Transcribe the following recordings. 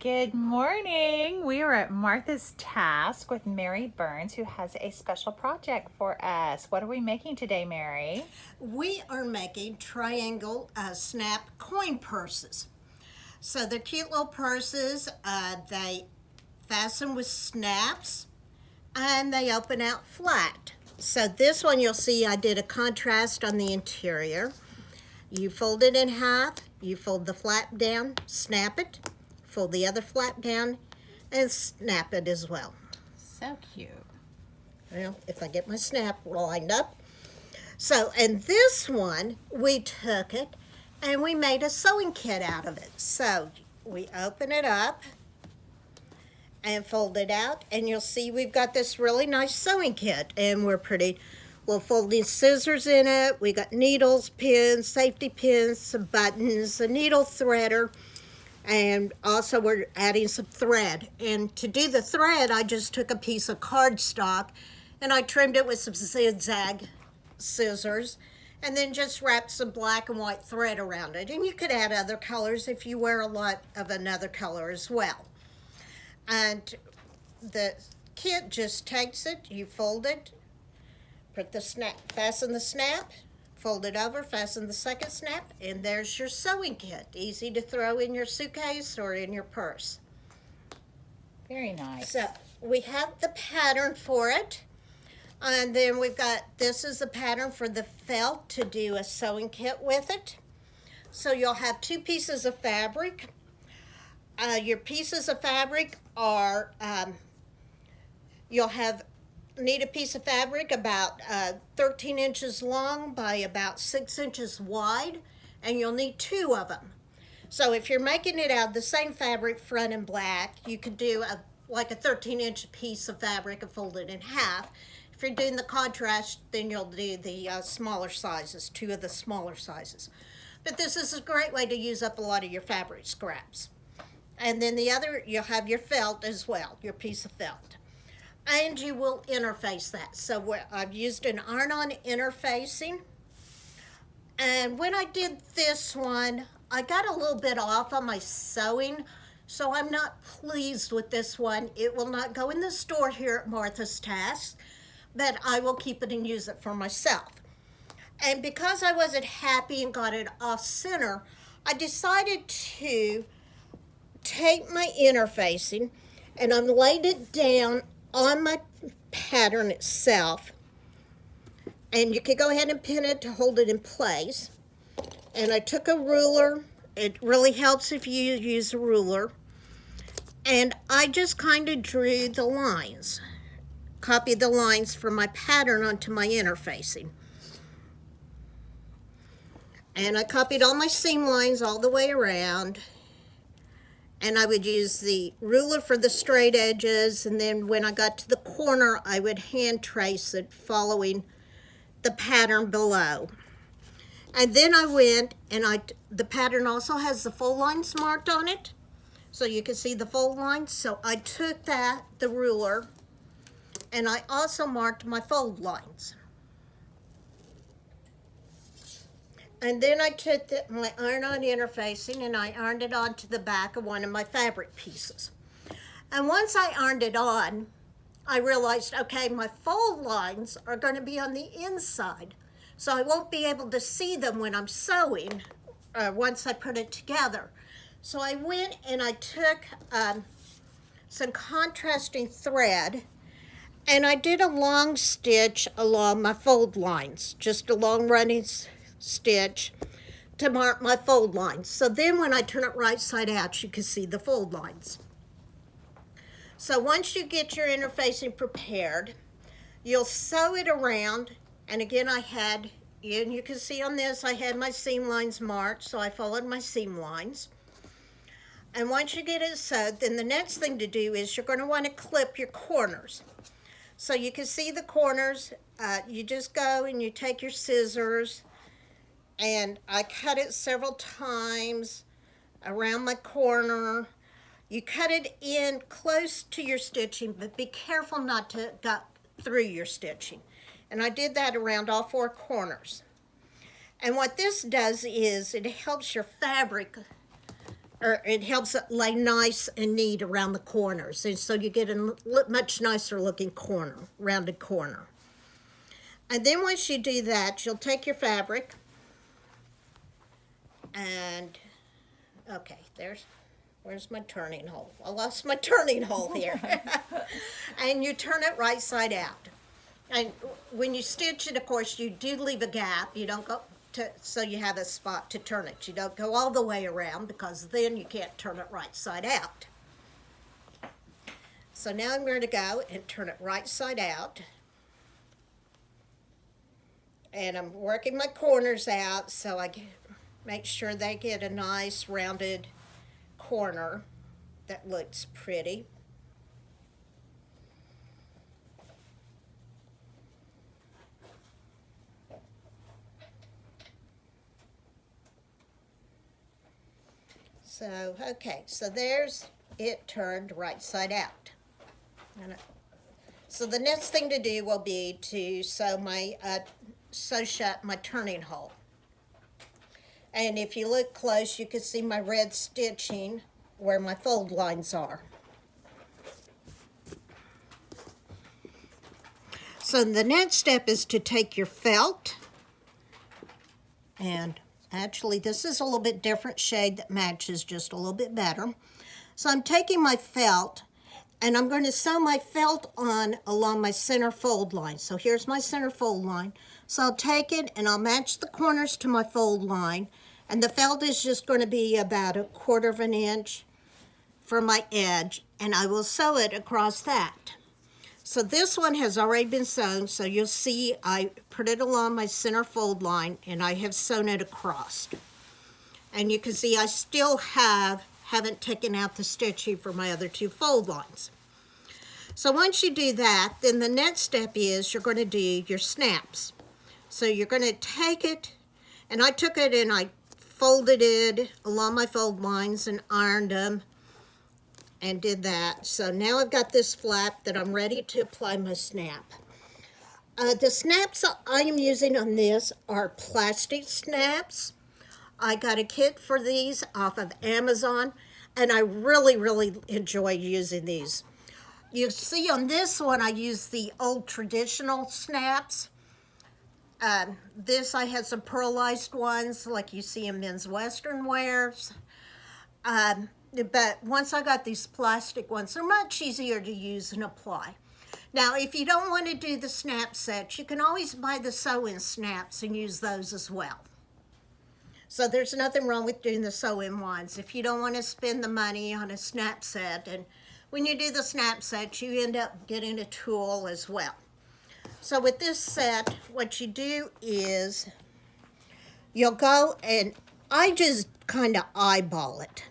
Good morning. We are at Martha's Task with Mary Burns, who has a special project for us. What are we making today, Mary? We are making triangle snap coin purses. So they're cute little purses. They fasten with snaps and they open out flat. So this one you'll see I did a contrast on the interior. You fold it in half, you fold the flap down, snap it, fold the other flap down, and snap it as well. So cute. Well, if I get my snap lined up. So, and this one, we took it and we made a sewing kit out of it. So, we open it up and fold it out, and you'll see we've got this really nice sewing kit, and we'll fold these scissors in it. We got needles, pins, safety pins, some buttons, a needle threader, and also we're adding some thread. And to do the thread, I just took a piece of cardstock and I trimmed it with some zigzag scissors and then just wrapped some black and white thread around it. And you could add other colors if you wear a lot of another color as well. And the kit just takes it, you fold it, put the snap, fasten the snap, fold it over, fasten the second snap, and there's your sewing kit. Easy to throw in your suitcase or in your purse. Very nice. So we have the pattern for it. And then this is the pattern for the felt to do a sewing kit with it. So you'll have two pieces of fabric. Your pieces of fabric are, need a piece of fabric about 13 inches long by about 6 inches wide, and you'll need two of them. So if you're making it out of the same fabric, front and back, you could do like a 13-inch piece of fabric and fold it in half. If you're doing the contrast, then you'll do the smaller sizes, two of the smaller sizes. But this is a great way to use up a lot of your fabric scraps. And then the other, you'll have your felt as well, your piece of felt. And you will interface that. So I've used an iron-on interfacing. And when I did this one, I got a little bit off on my sewing, so I'm not pleased with this one. It will not go in the store here at Martha's Task, but I will keep it and use it for myself. And because I wasn't happy and got it off center, I decided to take my interfacing and I'm laid it down on my pattern itself. And you can go ahead and pin it to hold it in place. And I took a ruler. It really helps if you use a ruler. And I just kind of drew the lines. Copied the lines from my pattern onto my interfacing. And I copied all my seam lines all the way around. And I would use the ruler for the straight edges, and then when I got to the corner, I would hand trace it following the pattern below. And then I went, and the pattern also has the fold lines marked on it, so you can see the fold lines. So I took the ruler, and I also marked my fold lines. And then I took my iron-on interfacing and I ironed it onto the back of one of my fabric pieces. And once I ironed it on, I realized, okay, my fold lines are going to be on the inside, so I won't be able to see them when I'm sewing once I put it together. So I went and I took some contrasting thread and I did a long stitch along my fold lines, just a long running stitch to mark my fold lines. So then when I turn it right side out, you can see the fold lines. So once you get your interfacing prepared, you'll sew it around. And again, and you can see on this, I had my seam lines marked, so I followed my seam lines. And once you get it sewed, then the next thing to do is you're going to want to clip your corners. So you can see the corners. You just go and you take your scissors, and I cut it several times around my corner. You cut it in close to your stitching, but be careful not to go through your stitching. And I did that around all four corners. And what this does is it helps your fabric or it helps it lay nice and neat around the corners. And so you get a much nicer looking corner, rounded corner. And then once you do that, you'll take your fabric and, okay, where's my turning hole? I lost my turning hole here. And you turn it right side out. And when you stitch it, of course, you do leave a gap. You don't go so you have a spot to turn it. You don't go all the way around because then you can't turn it right side out. So now I'm going to go and turn it right side out. And I'm working my corners out so I make sure they get a nice rounded corner that looks pretty. So, okay, so there's it turned right side out. So the next thing to do will be to sew shut my turning hole. And if you look close, you can see my red stitching where my fold lines are. So the next step is to take your felt, and actually this is a little bit different shade that matches just a little bit better. So I'm taking my felt and I'm going to sew my felt on along my center fold line. So here's my center fold line. So I'll take it and I'll match the corners to my fold line, and the felt is just going to be about 1/4 of an inch for my edge, and I will sew it across that. So this one has already been sewn, so you'll see I put it along my center fold line and I have sewn it across. And you can see I still haven't taken out the stitching for my other 2 fold lines. So once you do that, then the next step is you're going to do your snaps. So you're going to take it, and I took it and I folded it along my fold lines and ironed them and did that. So now I've got this flap that I'm ready to apply my snap. The snaps I am using on this are plastic snaps. I got a kit for these off of Amazon, and I really, really enjoy using these. You see on this one, I use the old traditional snaps. This, I had some pearlized ones like you see in men's western wears. But once I got these plastic ones, they're much easier to use and apply. Now, if you don't want to do the snap sets, you can always buy the sew-in snaps and use those as well. So there's nothing wrong with doing the sew-in ones if you don't want to spend the money on a snap set. And when you do the snap set, you end up getting a tool as well. So with this set, what you do is you'll go, and I just kind of eyeball it.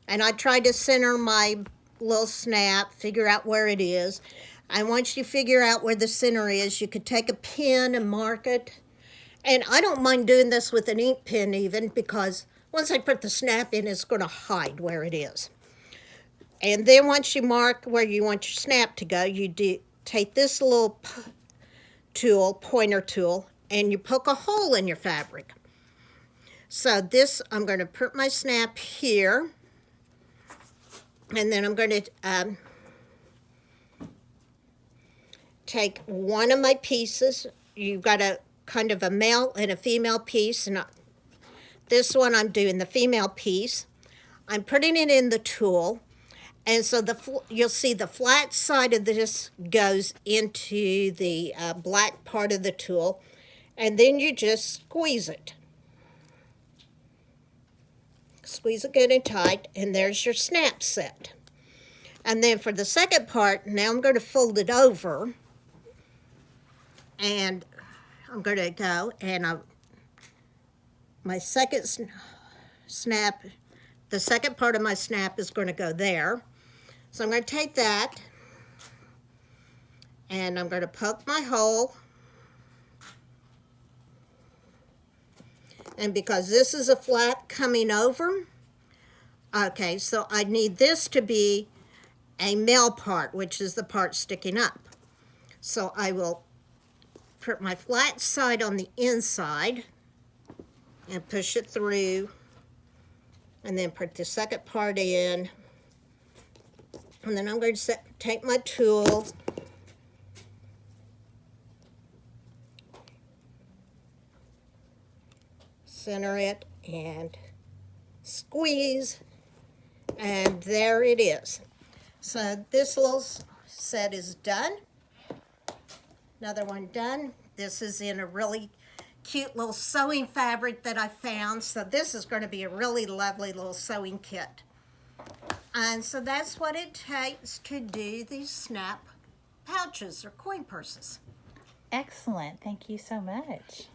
And I try to center my little snap, figure out where it is. And once you figure out where the center is, you could take a pen and mark it. And I don't mind doing this with an ink pen even, because once I put the snap in, it's going to hide where it is. And then once you mark where you want your snap to go, you take this little tool, pointer tool, and you poke a hole in your fabric. So this, I'm going to put my snap here, and then I'm going to take one of my pieces. You've got a kind of a male and a female piece, and this one I'm doing the female piece. I'm putting it in the tool, and so you'll see the flat side of this goes into the black part of the tool, and then you just squeeze it. Squeeze it good and tight, and there's your snap set. And then for the second part, now I'm going to fold it over, and I'm going to go, and my second snap, the second part of my snap is going to go there. So I'm going to take that, and I'm going to poke my hole. And because this is a flap coming over, okay, so I need this to be a male part, which is the part sticking up. So I will put my flat side on the inside and push it through and then put the second part in. And then I'm going to take my tool, center it, and squeeze, and there it is. So this little set is done. Another one done. This is in a really cute little sewing fabric that I found. So this is going to be a really lovely little sewing kit. And so that's what it takes to do these snap pouches or coin purses. Excellent. Thank you so much.